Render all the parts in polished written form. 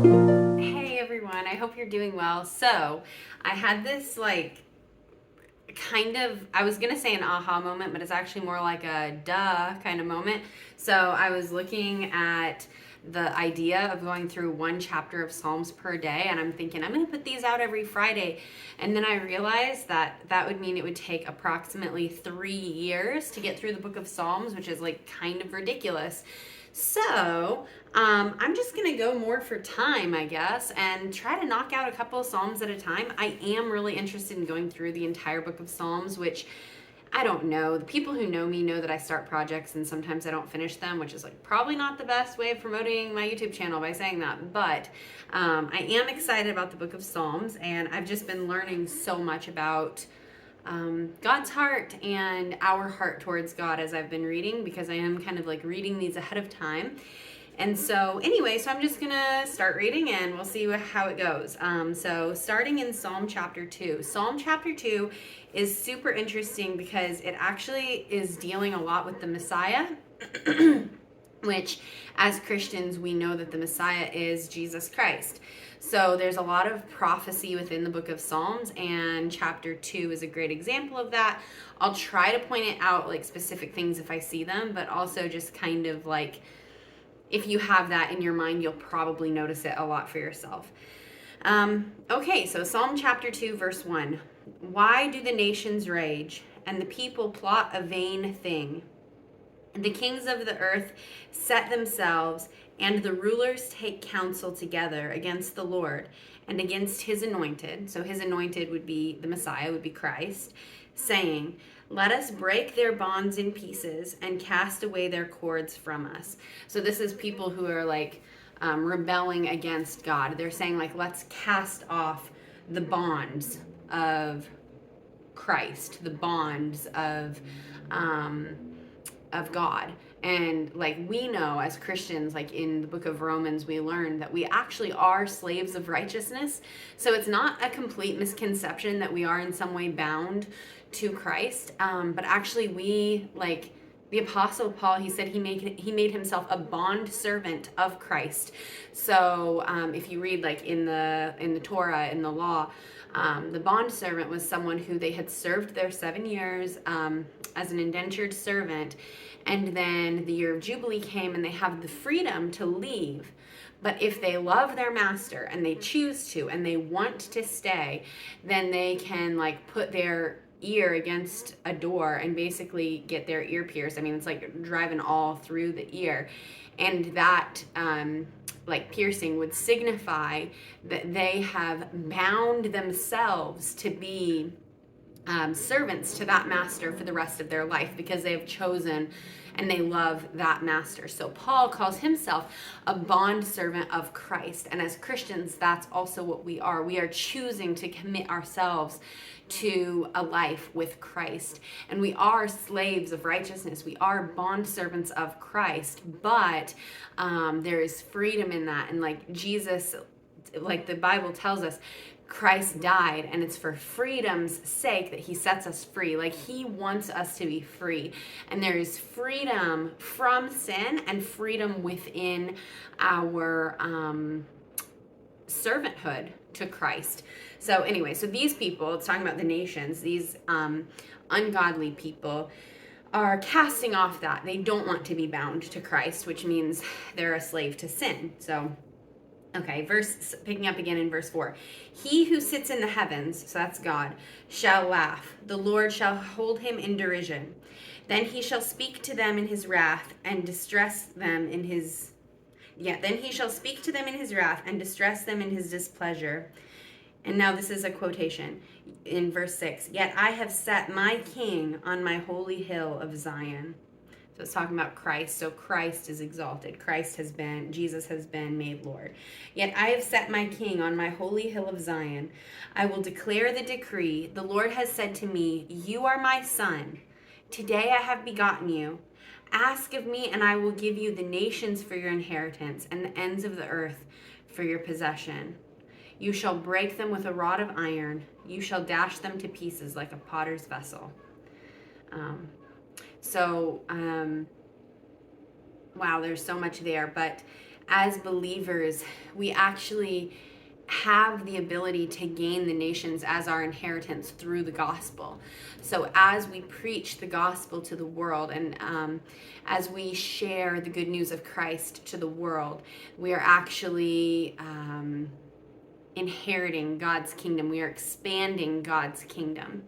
Hey everyone, I hope you're doing well. So, I had this I was gonna say an aha moment, but it's actually more like a duh kind of moment. So, I was looking at the idea of going through one chapter of Psalms per day, and I'm thinking I'm gonna put these out every Friday. And then I realized that that would mean it would take approximately 3 years to get through the book of Psalms, which is like kind of ridiculous. So, I'm just going to go more for time, I guess, and try to knock out a couple of Psalms at a time. I am really interested in going through the entire book of Psalms, which I don't know. The people who know me know that I start projects and sometimes I don't finish them, which is like probably not the best way of promoting my YouTube channel by saying that. But I am excited about the book of Psalms, and I've just been learning so much about God's heart and our heart towards God as I've been reading, because I am kind of like reading these ahead of time. And so, anyway, so I'm just gonna start reading and we'll see how it goes. So, starting in Psalm chapter 2. Psalm chapter 2 is super interesting because it actually is dealing a lot with the Messiah. Which, as Christians, we know that the Messiah is Jesus Christ. So there's a lot of prophecy within the book of Psalms, and chapter 2 is a great example of that. I'll try to point it out, like specific things if I see them, but also just kind of like, if you have that in your mind, you'll probably notice it a lot for yourself. Okay, so Psalm chapter 2, verse 1. Why do the nations rage, and the people plot a vain thing? The kings of the earth set themselves, and the rulers take counsel together against the Lord and against his anointed. So his anointed would be the Messiah, would be Christ, saying, let us break their bonds in pieces and cast away their cords from us. So this is people who are like rebelling against God. They're saying like, let's cast off the bonds of Christ, the bonds of God. And like we know as Christians, like in the book of Romans, we learn that we actually are slaves of righteousness. So it's not a complete misconception that we are in some way bound to Christ, but actually we, like the Apostle Paul, he said he made himself a bond servant of Christ. So if you read like in the Torah, in the law, the bond servant was someone who they had served their 7 years as an indentured servant, and then the year of Jubilee came and they have the freedom to leave. But if they love their master and they choose to and they want to stay, then they can like put their ear against a door and basically get their ear pierced. I mean, it's like driving all through the ear. And that like piercing would signify that they have bound themselves to be servants to that master for the rest of their life, because they have chosen and they love that master. So Paul calls himself a bond servant of Christ. And as Christians, that's also what we are. We are choosing to commit ourselves to a life with Christ. And we are slaves of righteousness. We are bond servants of Christ, but there is freedom in that. And like Jesus, like the Bible tells us, Christ died, and it's for freedom's sake that he sets us free. Like he wants us to be free. And there is freedom from sin and freedom within our servanthood to Christ. So anyway, so these people, it's talking about the nations, these ungodly people are casting off that. They don't want to be bound to Christ, which means they're a slave to sin. So okay, picking up again in verse 4. He who sits in the heavens, so that's God, shall laugh. The Lord shall hold him in derision. Then he shall speak to them in his wrath and distress them in his... then he shall speak to them in his wrath and distress them in his displeasure. And now this is a quotation in verse 6. Yet I have set my king on my holy hill of Zion. So it's talking about Christ. So Christ is exalted. Jesus has been made Lord. Yet I have set my king on my holy hill of Zion. I will declare the decree. The Lord has said to me, you are my son. Today I have begotten you. Ask of me, and I will give you the nations for your inheritance and the ends of the earth for your possession. You shall break them with a rod of iron. You shall dash them to pieces like a potter's vessel. Wow, there's so much there. But as believers, we actually have the ability to gain the nations as our inheritance through the gospel. So as we preach the gospel to the world, and as we share the good news of Christ to the world, we are actually inheriting God's kingdom. We are expanding God's kingdom.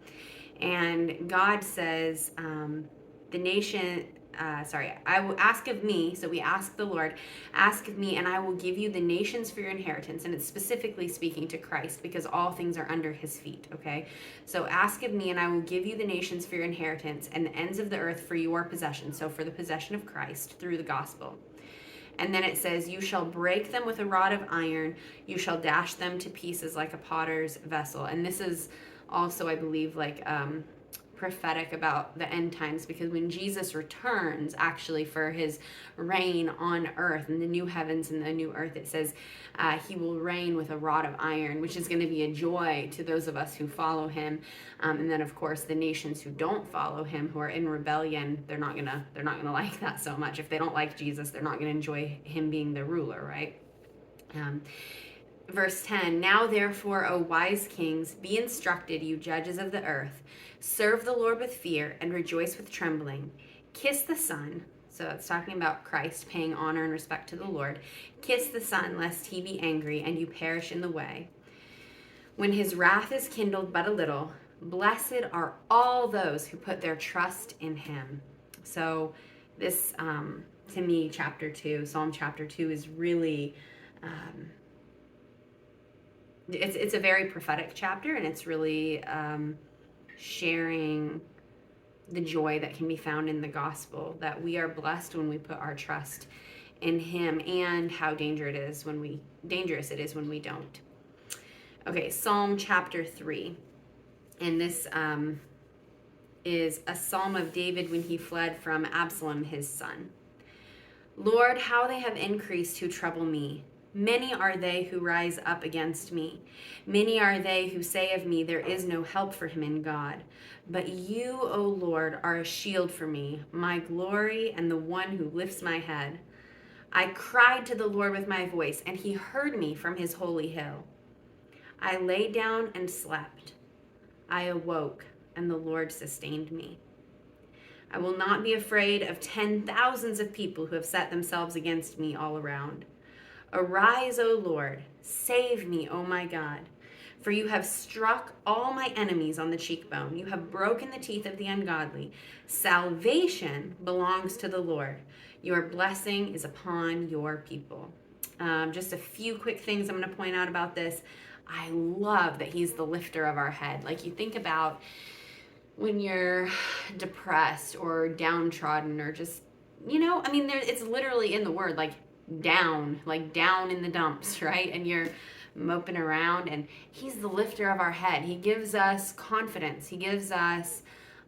And God says, the nation, I will ask of me. So we ask the Lord, ask of me, and I will give you the nations for your inheritance. And it's specifically speaking to Christ because all things are under his feet. Okay. So ask of me, and I will give you the nations for your inheritance and the ends of the earth for your possession. So for the possession of Christ through the gospel. And then it says, you shall break them with a rod of iron. You shall dash them to pieces like a potter's vessel. And this is also, I believe, like prophetic about the end times, because when Jesus returns actually for his reign on earth in the new heavens and the new earth, it says he will reign with a rod of iron, which is going to be a joy to those of us who follow him. And then of course the nations who don't follow him, who are in rebellion, they're not gonna like that so much. If they don't like Jesus, they're not gonna enjoy him being the ruler, right? Verse 10, now therefore, O wise kings, be instructed, you judges of the earth. Serve the Lord with fear and rejoice with trembling. Kiss the Son. So it's talking about Christ paying honor and respect to the Lord. Kiss the Son, lest he be angry and you perish in the way. When his wrath is kindled but a little, blessed are all those who put their trust in him. So this, to me, Psalm chapter 2 is really... It's a very prophetic chapter, and it's really sharing the joy that can be found in the gospel, that we are blessed when we put our trust in him, and how dangerous it is when we don't. Okay, Psalm chapter 3, and this is a psalm of David when he fled from Absalom, his son. Lord, how they have increased who trouble me. Many are they who rise up against me. Many are they who say of me, there is no help for him in God. But you, O Lord, are a shield for me, my glory and the one who lifts my head. I cried to the Lord with my voice, and he heard me from his holy hill. I lay down and slept. I awoke, and the Lord sustained me. I will not be afraid of 10,000s of people who have set themselves against me all around. Arise, O Lord, save me, O my God. For you have struck all my enemies on the cheekbone. You have broken the teeth of the ungodly. Salvation belongs to the Lord. Your blessing is upon your people. Just a few quick things I'm going to point out about this. I love that he's the lifter of our head. Like, you think about when you're depressed or downtrodden, or just, it's literally in the word, like down in the dumps, right? And you're moping around, and he's the lifter of our head. He gives us confidence. He gives us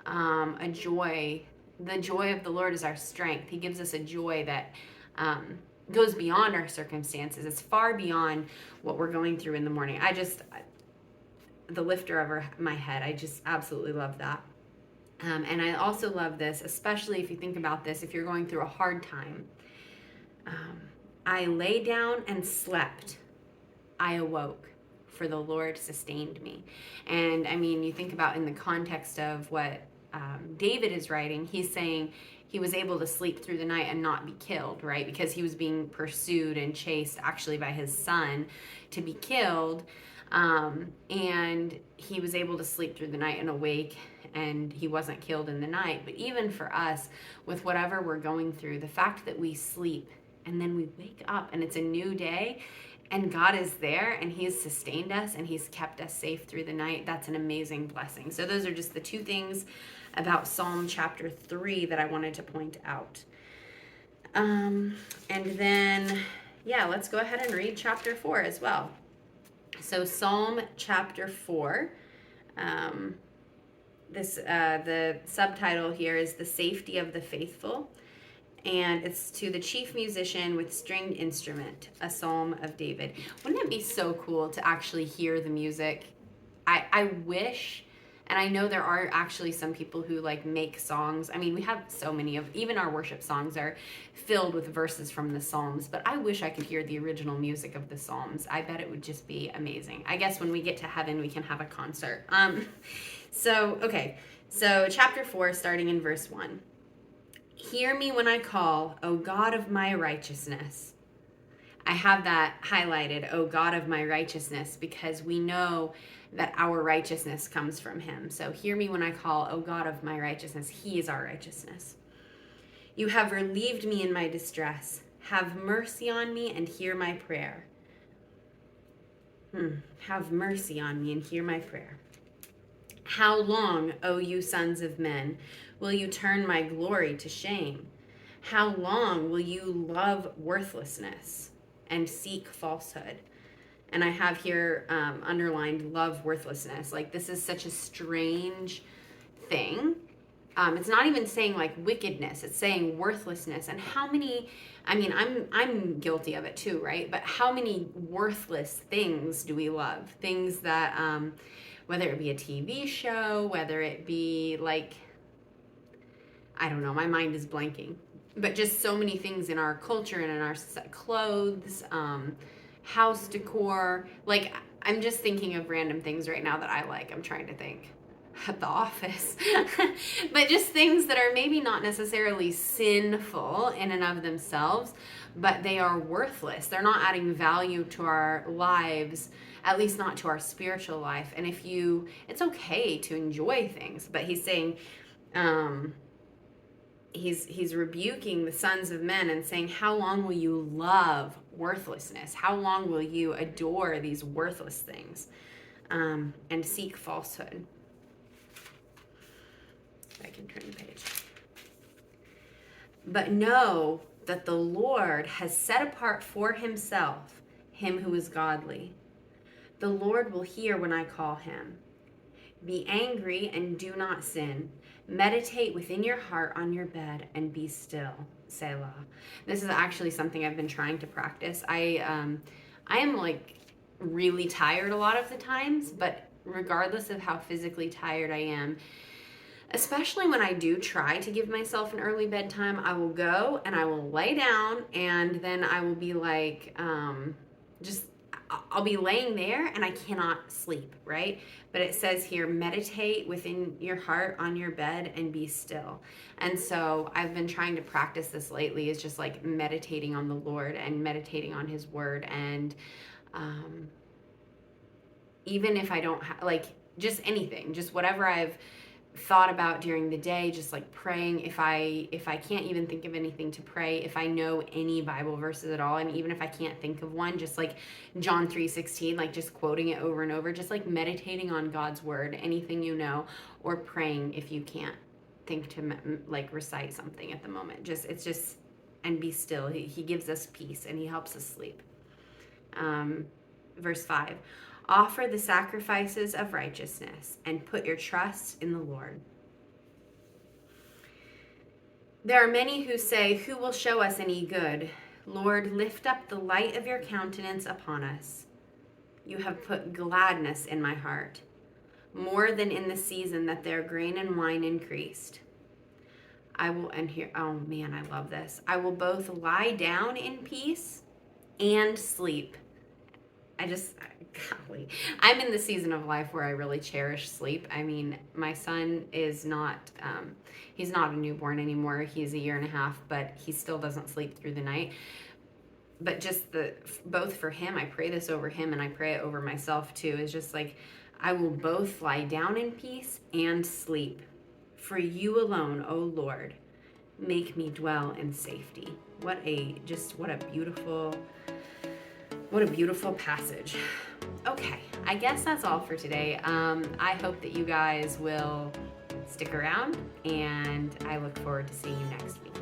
a joy. The joy of the Lord is our strength. He gives us a joy that goes beyond our circumstances. It's far beyond what we're going through in the morning. The lifter of my head, I just absolutely love that. And I also love this, especially if you think about this, if you're going through a hard time. I lay down and slept. I awoke, for the Lord sustained me. And you think about in the context of what David is writing, he's saying he was able to sleep through the night and not be killed, right? Because he was being pursued and chased actually by his son to be killed. And he was able to sleep through the night and awake, and he wasn't killed in the night. But even for us, with whatever we're going through, the fact that we sleep and then we wake up and it's a new day and God is there and he's sustained us and he's kept us safe through the night, that's an amazing blessing. So those are just the two things about Psalm chapter 3 that I wanted to point out. And then, let's go ahead and read chapter 4 as well. So Psalm chapter 4, the subtitle here is The Safety of the Faithful. And it's to the chief musician with stringed instrument, a psalm of David. Wouldn't it be so cool to actually hear the music? I wish And I know there are actually some people who like make songs. I mean, we have so many of, even our worship songs are filled with verses from the Psalms, but I wish I could hear the original music of the Psalms. I bet it would just be amazing. I guess when we get to heaven, we can have a concert. So chapter 4, starting in verse 1. Hear me when I call, O God of my righteousness. I have that highlighted, O God of my righteousness, because we know that our righteousness comes from him. So hear me when I call, O God of my righteousness. He is our righteousness. You have relieved me in my distress. Have mercy on me and hear my prayer. Have mercy on me and hear my prayer. How long, O you sons of men, will you turn my glory to shame? How long will you love worthlessness and seek falsehood? And I have here underlined love worthlessness. Like, this is such a strange thing. It's not even saying like wickedness, it's saying worthlessness. And how many, I mean, I'm guilty of it too, right? But how many worthless things do we love? Things that, whether it be a TV show, whether it be like, I don't know, my mind is blanking. But just so many things in our culture and in our clothes, house decor. Like, I'm just thinking of random things right now that I like. I'm trying to think. At the office. But just things that are maybe not necessarily sinful in and of themselves, but they are worthless. They're not adding value to our lives, at least not to our spiritual life. And it's okay to enjoy things, but he's saying, he's rebuking the sons of men and saying, how long will you love worthlessness? How long will you adore these worthless things, and seek falsehood? I can turn the page. But know that the Lord has set apart for himself him who is godly. The Lord will hear when I call him. Be angry and do not sin. Meditate within your heart on your bed and be still. Selah. This is actually something I've been trying to practice. I am like really tired a lot of the times, but regardless of how physically tired I am, especially when I do try to give myself an early bedtime, I will go and I will lay down, and then I will be like, I'll be laying there and I cannot sleep, right? But it says here, meditate within your heart on your bed and be still. And so I've been trying to practice this lately, is just like meditating on the Lord and meditating on his word. And even if I don't have, like, just anything, just whatever I've thought about during the day, just like praying. If I can't even think of anything to pray, if I know any Bible verses at all, and even if I can't think of one, just like John 3:16, like just quoting it over and over, just like meditating on God's word, anything you know, or praying if you can't think to like recite something at the moment. And be still. He gives us peace and he helps us sleep. Verse 5. Offer the sacrifices of righteousness and put your trust in the Lord. There are many who say, who will show us any good? Lord, lift up the light of your countenance upon us. You have put gladness in my heart, more than in the season that their grain and wine increased. Oh man, I love this. I will both lie down in peace and sleep. Golly, I'm in the season of life where I really cherish sleep. I mean, my son is not, he's not a newborn anymore. He's 1.5 years, but he still doesn't sleep through the night. But just both for him, I pray this over him and I pray it over myself too, is just like, I will both lie down in peace and sleep. For you alone, O Lord, make me dwell in safety. What a beautiful passage. Okay, I guess that's all for today. I hope that you guys will stick around, and I look forward to seeing you next week.